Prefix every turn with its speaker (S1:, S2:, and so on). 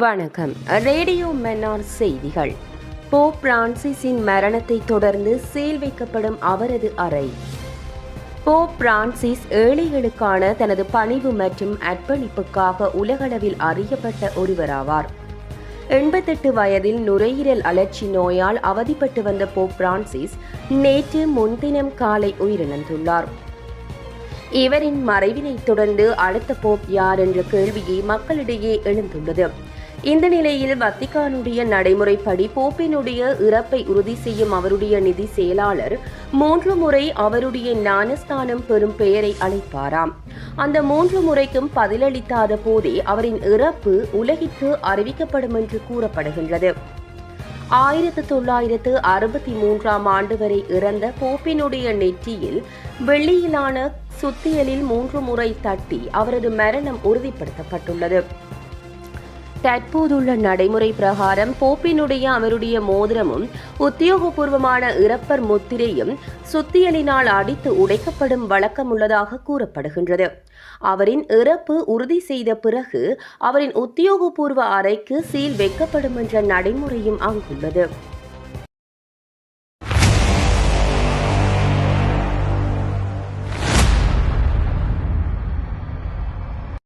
S1: வணக்கம். ரேடியோ மன்னார் செய்திகள். போப் பிரான்சிஸின் மரணத்தை தொடர்ந்து சீல் வைக்கப்படும் அவரது அறை. போப் பிரான்சிஸ் ஏழைகளுக்கான தனது பணிவு மற்றும் அர்ப்பணிப்புக்காக உலகளவில் அறியப்பட்ட ஒருவராவார். 88 வயதில் நுரையீரல் அழற்சி நோயால் அவதிப்பட்டு வந்த போப் பிரான்சிஸ் நேற்று முன்தினம் காலை உயிரிழந்துள்ளார். இவரின் மறைவினை தொடர்ந்து அடுத்த போப் யார் என்ற கேள்வியே மக்களிடையே எழுந்துள்ளது. இந்த நிலையில் வத்திக்கானுடைய நடைமுறைப்படி போப்பினுடைய இறப்பை உறுதி செய்யும் அவருடைய நிதி செயலாளர் 3 முறை அவருடைய ஞானஸ்தானம் பெறும் பெயரை அழைப்பாராம். அந்த 3 முறைக்கும் பதிலளிக்காத போதே அவரின் இறப்பு உலகிற்கு அறிவிக்கப்படும் என்று கூறப்படுகின்றது. 1963 ஆண்டு வரை இறந்த போப்பினுடைய நெற்றியில் வெள்ளியிலான சுத்தியலில் 3 முறை தட்டி அவரது மரணம் உறுதிப்படுத்தப்பட்டுள்ளது. தற்போதுள்ள நடைமுறை பிரகாரம் போப்பினுடைய அவருடைய மோதிரமும் உத்தியோகபூர்வமான இறப்பர் முத்திரையும் சுத்தியலினால் அடித்து உடைக்கப்படும் வழக்கம் உள்ளதாக கூறப்படுகின்றது. அவரின் இறப்பு உறுதி செய்த பிறகு அவரின் உத்தியோகபூர்வ அறைக்கு சீல் வைக்கப்படும் என்ற நடைமுறையும் அங்குள்ளது.